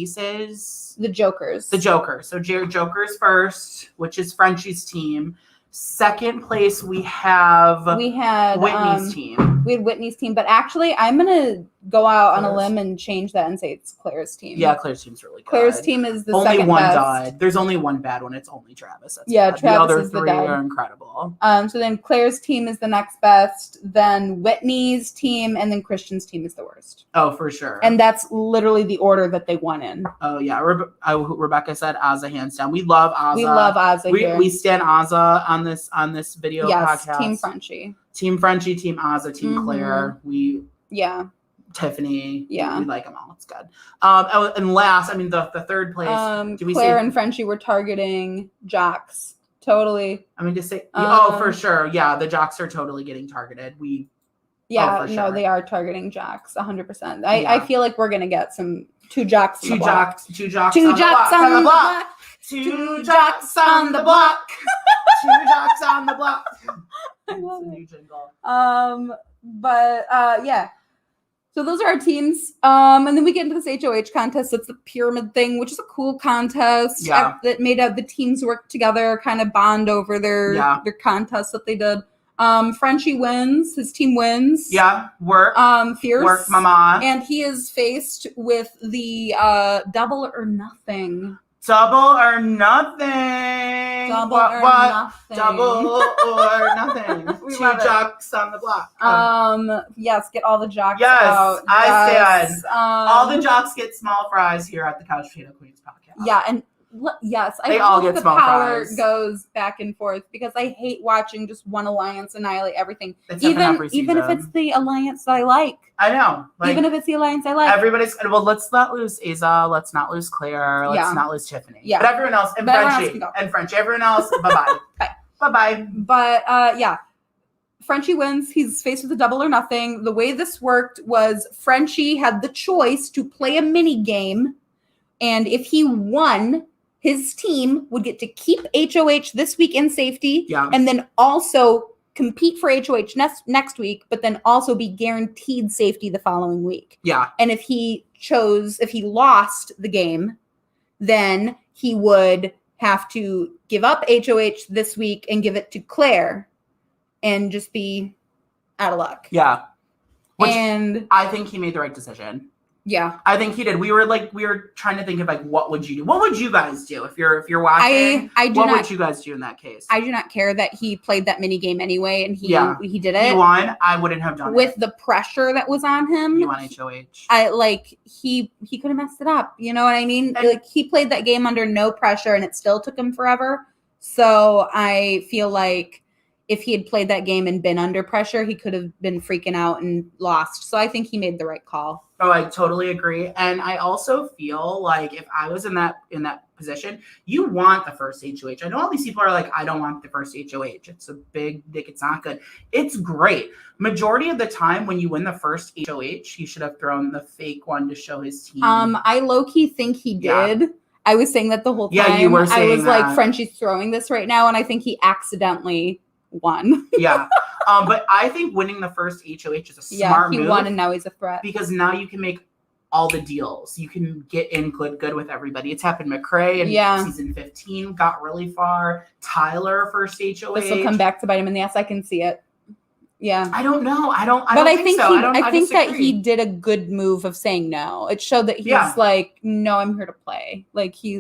Speaker 2: Aces. The
Speaker 1: Jokers.
Speaker 2: The Jokers. So Jokers first, which is Frenchie's team. Second place we had Whitney's team.
Speaker 1: We had Whitney's team, but actually I'm gonna go out on a limb and change that and say it's Claire's team.
Speaker 2: Yeah, Claire's team's really good.
Speaker 1: Claire's team is the
Speaker 2: only
Speaker 1: second
Speaker 2: one
Speaker 1: best.
Speaker 2: died. There's only one bad one. It's only Travis. That's
Speaker 1: yeah,
Speaker 2: bad.
Speaker 1: Travis
Speaker 2: the other
Speaker 1: is
Speaker 2: three are incredible.
Speaker 1: So then Claire's team is the next best, then Whitney's team, and then Christian's team is the worst.
Speaker 2: Oh, for sure.
Speaker 1: And that's literally the order that they won in.
Speaker 2: Oh yeah, Rebecca said Ozza hands down. We love Ozza.
Speaker 1: We love Ozza here.
Speaker 2: We stand Ozza on this video podcast.
Speaker 1: Team Frenchie.
Speaker 2: Team Frenchie, Team Ozza, Team Claire. Tiffany.
Speaker 1: Yeah.
Speaker 2: We like them all. It's good. And last, I mean, the third place.
Speaker 1: Claire and Frenchie were targeting jocks. Totally.
Speaker 2: I mean, to say, for sure. Yeah, the jocks are totally getting targeted.
Speaker 1: They are targeting jocks 100%. I feel like we're going to get two jocks on the block.
Speaker 2: Two jocks on the block. Two jocks on the block. Two jocks on the block.
Speaker 1: I love
Speaker 2: it's a
Speaker 1: it.
Speaker 2: new jingle.
Speaker 1: Yeah. So those are our teams. And then we get into this HOH contest. It's the pyramid thing, which is a cool contest.
Speaker 2: Yeah.
Speaker 1: That made the teams work together, kind of bond over their contest that they did. Frenchie wins. His team wins.
Speaker 2: Yeah. Work.
Speaker 1: Fierce.
Speaker 2: Work, mama.
Speaker 1: And he is faced with the double or nothing.
Speaker 2: Double or nothing.
Speaker 1: Double or nothing.
Speaker 2: Double or nothing. Two jocks on the block.
Speaker 1: Yes, get all the jocks
Speaker 2: yes,
Speaker 1: out.
Speaker 2: I stand. All the jocks get small fries here at the Couch Potato Queens podcast.
Speaker 1: Yeah, and yes,
Speaker 2: they all get
Speaker 1: the
Speaker 2: small
Speaker 1: power
Speaker 2: fries.
Speaker 1: Goes back and forth because I hate watching just one alliance annihilate everything.
Speaker 2: It's
Speaker 1: even if it's the alliance that I like.
Speaker 2: I know.
Speaker 1: Even if it's the alliance I like.
Speaker 2: Everybody's let's not lose Aza, let's not lose Claire, let's not lose Tiffany.
Speaker 1: Yeah.
Speaker 2: But everyone else and Frenchie. Everyone else, bye-bye. Bye-bye.
Speaker 1: But Frenchie wins. He's faced with a double or nothing. The way this worked was Frenchie had the choice to play a mini game, and if he won, his team would get to keep HOH this week in safety, and then also compete for HOH next week, but then also be guaranteed safety the following week.
Speaker 2: Yeah.
Speaker 1: And if he lost the game, then he would have to give up HOH this week and give it to Claire and just be out of luck.
Speaker 2: Yeah.
Speaker 1: And
Speaker 2: I think he made the right decision.
Speaker 1: Yeah.
Speaker 2: I think he did. We were trying to think of what would you do? What would you guys do if you're watching? What would you guys do in that case?
Speaker 1: I do not care that he played that mini game anyway and he did it.
Speaker 2: He won. I wouldn't have done
Speaker 1: with the pressure that was on him.
Speaker 2: He won HOH.
Speaker 1: He could have messed it up. You know what I mean? He played that game under no pressure and it still took him forever. So I feel like if he had played that game and been under pressure, he could have been freaking out and lost. So I think he made the right call.
Speaker 2: Oh, I totally agree. And I also feel like if I was in that position, you want the first HOH. I know all these people are like, I don't want the first HOH. It's a big dick. It's not good. It's great. Majority of the time when you win the first HOH, he should have thrown the fake one to show his team.
Speaker 1: I low-key think he did. Yeah. I was saying that the whole time.
Speaker 2: Yeah, you were saying
Speaker 1: I was like, Frenchie's throwing this right now, and I think he accidentally won.
Speaker 2: Yeah. But I think winning the first HOH is a smart move.
Speaker 1: Yeah, he won and now he's a threat.
Speaker 2: Because now you can make all the deals. You can get in good with everybody. It's happened. McCray in season 15 got really far. Tyler first HOH.
Speaker 1: This will come back to bite him in the ass. I can see it. Yeah.
Speaker 2: I don't know. I don't think so.
Speaker 1: I think that he did a good move of saying no. It showed that he's like, no, I'm here to play.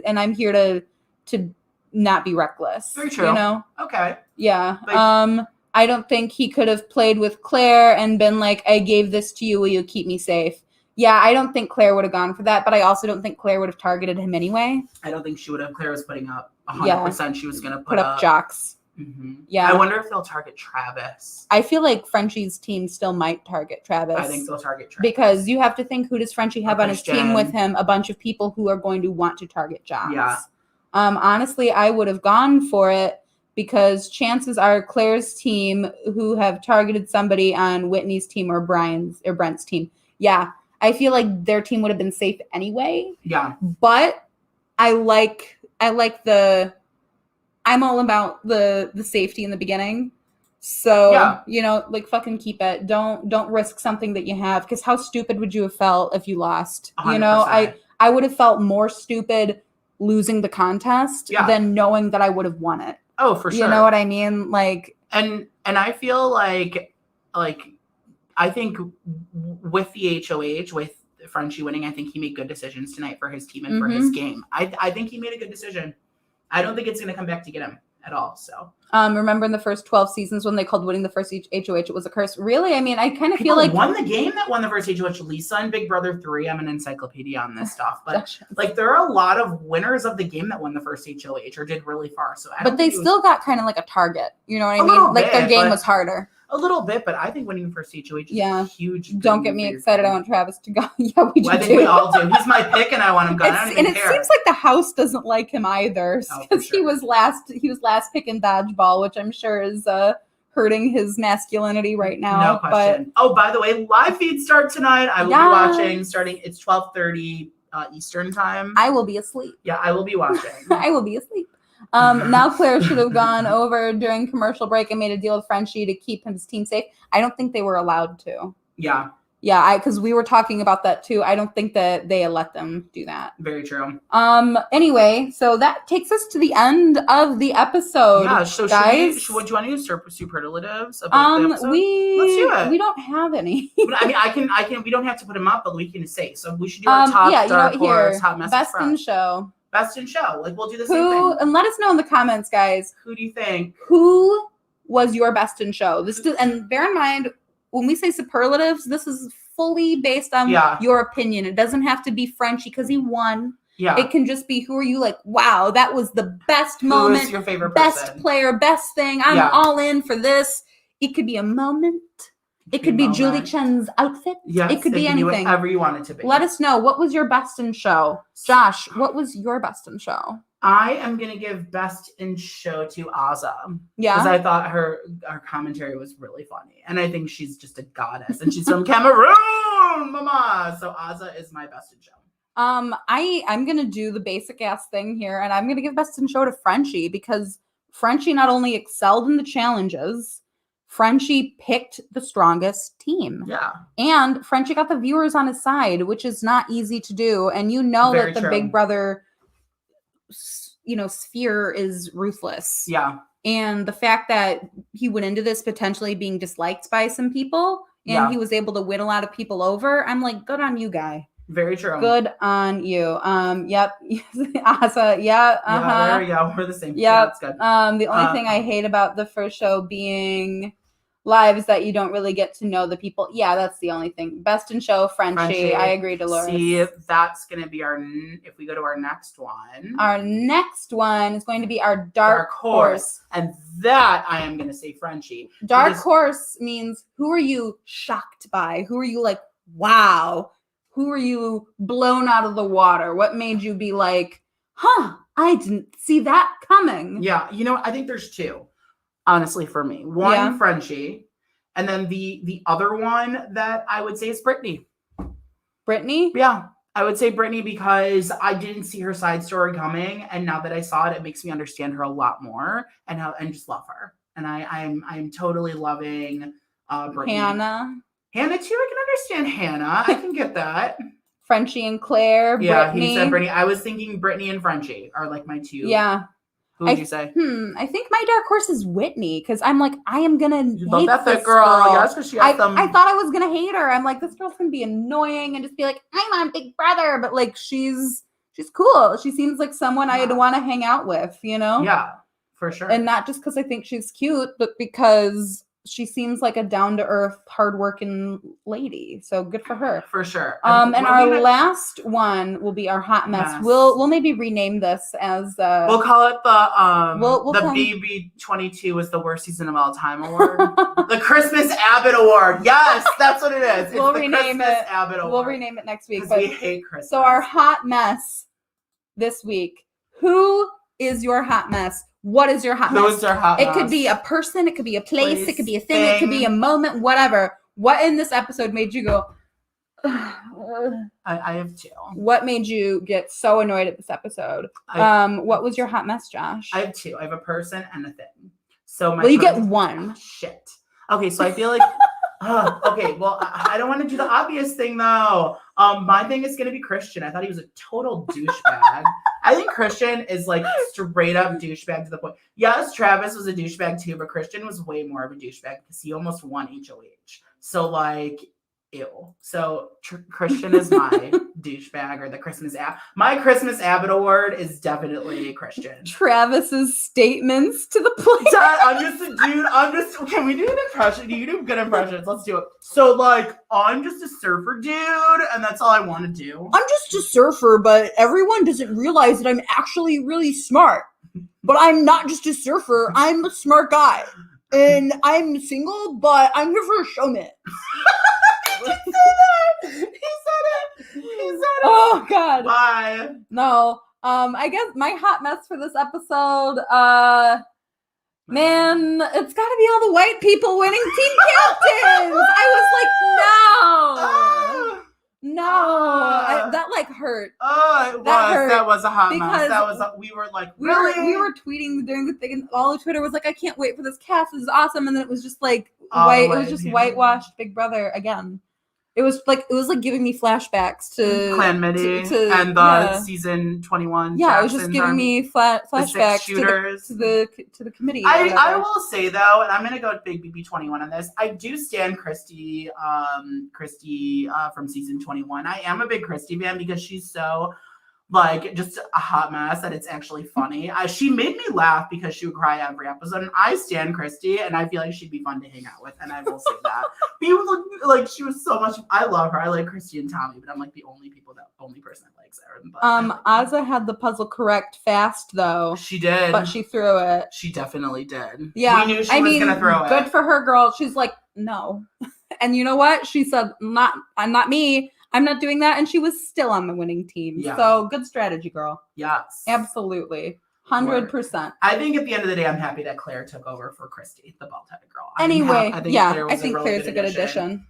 Speaker 1: And I'm here to not be reckless.
Speaker 2: Very true.
Speaker 1: You know?
Speaker 2: Okay.
Speaker 1: Yeah. But, I don't think he could have played with Claire and been like, I gave this to you. Will you keep me safe? Yeah, I don't think Claire would have gone for that, but I also don't think Claire would have targeted him anyway.
Speaker 2: I don't think she would have. Claire was putting up 100%. She was going to put
Speaker 1: up jocks.
Speaker 2: Mm-hmm.
Speaker 1: Yeah.
Speaker 2: I wonder if they'll target Travis.
Speaker 1: I feel like Frenchie's team still might target Travis.
Speaker 2: I think they'll target Travis.
Speaker 1: Because you have to think, who does Frenchie have on his team with him? A bunch of people who are going to want to target jocks.
Speaker 2: Yeah.
Speaker 1: Honestly, I would have gone for it because chances are Claire's team who have targeted somebody on Whitney's team or Brent's team. Yeah. I feel like their team would have been safe anyway.
Speaker 2: Yeah.
Speaker 1: But I like the I'm all about the safety in the beginning. So,
Speaker 2: Yeah.
Speaker 1: like fucking keep it. Don't risk something that you have, because how stupid would you have felt if you lost?
Speaker 2: 100%.
Speaker 1: I would have felt more stupid losing the contest than knowing that I would have won it.
Speaker 2: Oh, for sure.
Speaker 1: You know what I mean? Like,
Speaker 2: and I feel like I think with the HOH, with Frenchie winning, I think he made good decisions tonight for his team and for his game. I think he made a good decision. I don't think it's going to come back to get him at all. So,
Speaker 1: remember in the first 12 seasons when they called winning the first HOH, it was a curse. Really? I mean, I kind of feel like
Speaker 2: won the game that won the first HOH. Lisa and Big Brother 3. I'm an encyclopedia on this stuff, but like there are a lot of winners of the game that won the first HOH or did really far. So,
Speaker 1: but they still got kind of like a target. You know what I mean? Like their game was harder.
Speaker 2: A little bit, but I think winning the first HOH is a huge.
Speaker 1: Don't get me excited. I want Travis to go. Yeah, we do.
Speaker 2: I think we all do. He's my pick, and I want him gone. I don't even care.
Speaker 1: It seems like the house doesn't like him either, because he was last pick in dodgeball, which I'm sure is hurting his masculinity right now.
Speaker 2: No question. But, by the way, live feeds start tonight. I will be watching starting. It's 12:30 Eastern time.
Speaker 1: I will be asleep.
Speaker 2: Yeah, I will be watching.
Speaker 1: I will be asleep. Now Claire should have gone over during commercial break and made a deal with Frenchie to keep his team safe. I don't think they were allowed to.
Speaker 2: Yeah.
Speaker 1: Yeah, because we were talking about that too. I don't think that they let them do that.
Speaker 2: Very true.
Speaker 1: Anyway, so that takes us to the end of the episode.
Speaker 2: Yeah, so
Speaker 1: guys.
Speaker 2: Would you want to use superlatives about the episode? Let's do it.
Speaker 1: We don't have any.
Speaker 2: I mean, I can. We don't have to put them up, but we can say. So we should do our top dark horse, hot mess.
Speaker 1: Best in show.
Speaker 2: Best in show. Like, we'll do the same thing.
Speaker 1: And let us know in the comments, guys.
Speaker 2: Who do you think?
Speaker 1: Who was your best in show? And bear in mind, when we say superlatives, this is fully based on your opinion. It doesn't have to be Frenchie because he won. Yeah. It can just be, who are you like, wow, that was the best moment.
Speaker 2: Who is your favorite
Speaker 1: person?
Speaker 2: Best
Speaker 1: player, best thing. I'm all in for this. It could be a moment. It could be Julie Chen's outfit.
Speaker 2: Yes,
Speaker 1: it could be anything.
Speaker 2: Whatever you want it to be.
Speaker 1: Let us know. What was your best in show? Josh, what was your best in show?
Speaker 2: I am going to give best in show to Azah.
Speaker 1: Yeah.
Speaker 2: Because I thought her commentary was really funny. And I think she's just a goddess. And she's from Cameroon, mama. So Azah is my best in show.
Speaker 1: I'm going to do the basic ass thing here. And I'm going to give best in show to Frenchie, because Frenchie not only excelled in the challenges, Frenchie picked the strongest team.
Speaker 2: Yeah.
Speaker 1: And Frenchie got the viewers on his side, which is not easy to do. And you know that the Big Brother, sphere is ruthless.
Speaker 2: Yeah.
Speaker 1: And the fact that he went into this potentially being disliked by some people and he was able to win a lot of people over, I'm like, good on you, guy.
Speaker 2: Very true.
Speaker 1: Good on you. Yep. Azah. Yeah.
Speaker 2: Yeah, there we go. We're the same.
Speaker 1: Yep.
Speaker 2: Yeah, that's good.
Speaker 1: The only thing I hate about the first show being live is that you don't really get to know the people. Yeah, that's the only thing. Best in show, Frenchie. I agree, Dolores.
Speaker 2: See, that's going to be if we go to our next one.
Speaker 1: Our next one is going to be our dark horse.
Speaker 2: And that I am going to say Frenchie.
Speaker 1: Dark horse means, who are you shocked by? Who are you like, wow? Who are you blown out of the water? What made you be like, I didn't see that coming?
Speaker 2: Yeah, I think there's two. Honestly, for me, one Frenchie, and then the other one that I would say is Brittany.
Speaker 1: Brittany?
Speaker 2: Yeah, I would say Brittany, because I didn't see her side story coming, and now that I saw it, it makes me understand her a lot more and just love her. And I'm totally loving Brittany. Hannah too. I can understand Hannah. I can get that.
Speaker 1: Frenchie and Claire.
Speaker 2: Yeah,
Speaker 1: Brittany.
Speaker 2: He said Brittany. I was thinking Brittany and Frenchie are like my two.
Speaker 1: Yeah.
Speaker 2: Who would you say?
Speaker 1: I think my dark horse is Whitney, because I'm like, I am gonna hate this
Speaker 2: girl. Yes, because she has some.
Speaker 1: I thought I was gonna hate her. I'm like, this girl's gonna be annoying and just be like, I'm on Big Brother, but like she's cool. She seems like someone I'd want to hang out with,
Speaker 2: Yeah, for sure.
Speaker 1: And not just because I think she's cute, but because she seems like a down-to-earth, hardworking lady. So good for her.
Speaker 2: For sure.
Speaker 1: And our last one will be our hot mess. We'll maybe rename this as
Speaker 2: we'll call it the BB22 is the worst season of all time award. The Christmas Abbott Award. Yes, that's what it is. It's
Speaker 1: we'll
Speaker 2: the
Speaker 1: rename
Speaker 2: Christmas
Speaker 1: it.
Speaker 2: Abbott Award.
Speaker 1: We'll rename it next week.
Speaker 2: Because we hate Christmas.
Speaker 1: So our hot mess this week. Who is your hot mess? What is your hot mess?
Speaker 2: Who's your hot mess?
Speaker 1: It could be a person, it could be a place, it could be a thing, it could be a moment, whatever. What in this episode made you go,
Speaker 2: I have two.
Speaker 1: What made you get so annoyed at this episode? What was your hot mess, Josh?
Speaker 2: I have two. I have a person and a thing. So
Speaker 1: you get one.
Speaker 2: Shit. Okay, so I feel like okay, well, I don't want to do the obvious thing though. My thing is gonna be Christian. I thought he was a total douchebag. I think Christian is like straight up douchebag to the point. Yes, Travis was a douchebag too, but Christian was way more of a douchebag because he almost won HOH. So like, ew. So Christian is my douchebag or the Christmas app. My Christmas Abbott award is definitely Christian.
Speaker 1: Travis's statements to the point.
Speaker 2: I'm just a dude. Can we do an impression? Do you do good impressions? Let's do it. So like, I'm just a surfer dude, and that's all I want to do.
Speaker 1: I'm just a surfer, but everyone doesn't realize that I'm actually really smart. But I'm not just a surfer. I'm a smart guy. And I'm single, but I'm here for a showman.
Speaker 2: He said it.
Speaker 1: Oh God.
Speaker 2: Bye.
Speaker 1: No. I guess my hot mess for this episode, man, it's gotta be all the white people winning team captains. I was like, no. That like hurt.
Speaker 2: That was a hot mess. We were like, really?
Speaker 1: We were tweeting during the thing, and all of Twitter was like, I can't wait for this cast. This is awesome. And then it was just like white. It was just whitewashed Big Brother again. It was like giving me flashbacks to
Speaker 2: Clan Midi and the season 21.
Speaker 1: Yeah, it was just giving me flashbacks to the committee.
Speaker 2: I will say though, and I'm gonna go with Big BB21 on this. I do stand Christy from season 21. I am a big Christy fan because she's so like just a hot mess that it's actually funny. She made me laugh because she would cry every episode, and I stand Christy, and I feel like she'd be fun to hang out with, and I will say that. People look like she was so much. I love her. I like Christy and Tommy, but I'm like the only person that likes her.
Speaker 1: Azza had the puzzle correct fast though.
Speaker 2: She did,
Speaker 1: but she threw it.
Speaker 2: She definitely did.
Speaker 1: Yeah,
Speaker 2: we knew she was gonna throw it.
Speaker 1: Good for her, girl. She's like, no, and you know what? She said, not me. I'm not doing that. And she was still on the winning team. Yeah. So good strategy, girl.
Speaker 2: Yes.
Speaker 1: Absolutely. 100%.
Speaker 2: I think at the end of the day, I'm happy that Claire took over for Christy, the bald-headed girl.
Speaker 1: Anyway, I think Claire's a good addition.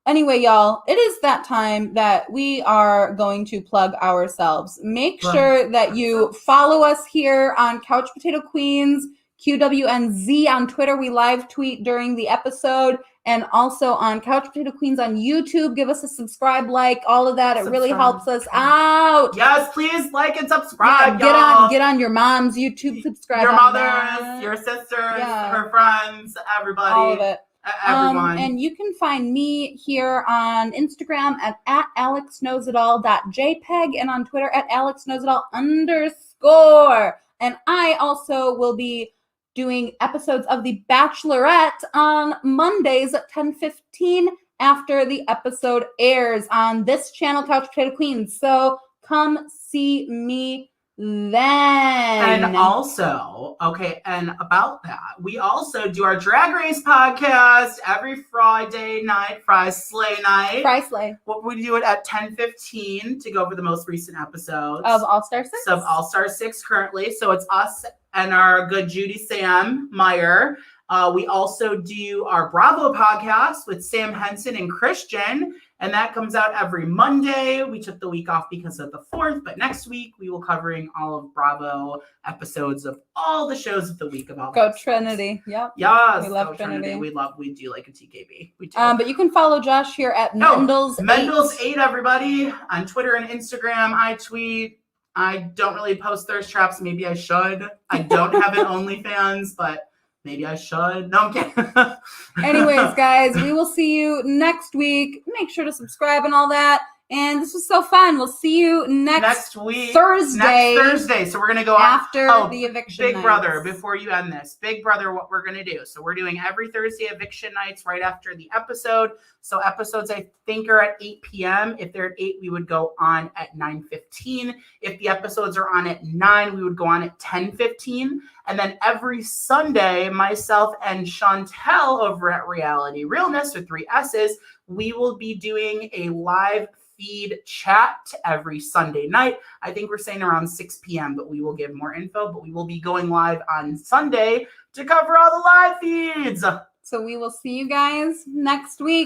Speaker 1: Anyway, y'all, it is that time that we are going to plug ourselves. Make sure that you follow us here on Couch Potato Queens, QWNZ on Twitter. We live tweet during the episode. And also on Couch Potato Queens on YouTube. Give us a subscribe, like, all of that. It really helps us out.
Speaker 2: Yes, please like and subscribe, y'all.
Speaker 1: Get on your mom's YouTube, subscribe.
Speaker 2: Your mothers, your sisters, her friends, everybody.
Speaker 1: All of it.
Speaker 2: Everyone.
Speaker 1: And you can find me here on Instagram at alexknowsitall.jpg and on Twitter at alexknowsitall_. And I also will be doing episodes of The Bachelorette on Mondays at 10:15 after the episode airs on this channel, Couch Potato Queens. So come see me then.
Speaker 2: And also, and about that, we also do our Drag Race podcast every Friday night, Fry Slay night.
Speaker 1: Fry Slay.
Speaker 2: We do it at 10:15 to go over the most recent episodes.
Speaker 1: Of All-Star 6?
Speaker 2: Of All-Star 6 currently. So it's us and our good Judy Sam Meyer. We also do our Bravo podcast with Sam Henson and Christian, and that comes out every Monday. We took the week off because of the 4th, but next week we will covering all of Bravo episodes of all the shows of the week of all.
Speaker 1: Go Trinity. Yep.
Speaker 2: Yes.
Speaker 1: We love Trinity.
Speaker 2: We do like a TKB. We do.
Speaker 1: But you can follow Josh here at Mendel's8,
Speaker 2: everybody, on Twitter and Instagram. I tweet. I don't really post thirst traps. Maybe I should. I don't have an OnlyFans, but maybe I should. No, I'm kidding.
Speaker 1: Anyways, guys, we will see you next week. Make sure to subscribe and all that. And this was so fun. We'll see you next week. Thursday.
Speaker 2: So we're going to go
Speaker 1: after the eviction
Speaker 2: Big
Speaker 1: nights.
Speaker 2: Brother, before you end this. Big Brother, what we're going to do. So we're doing every Thursday eviction nights right after the episode. So episodes, I think, are at 8 p.m. If they're at 8, we would go on at 9:15. If the episodes are on at 9, we would go on at 10:15. And then every Sunday, myself and Chantel over at Reality Realness with 3 S's, we will be doing a live feed chat every Sunday night. I think we're saying around 6 p.m., but we will give more info. But we will be going live on Sunday to cover all the live feeds.
Speaker 1: So we will see you guys next week.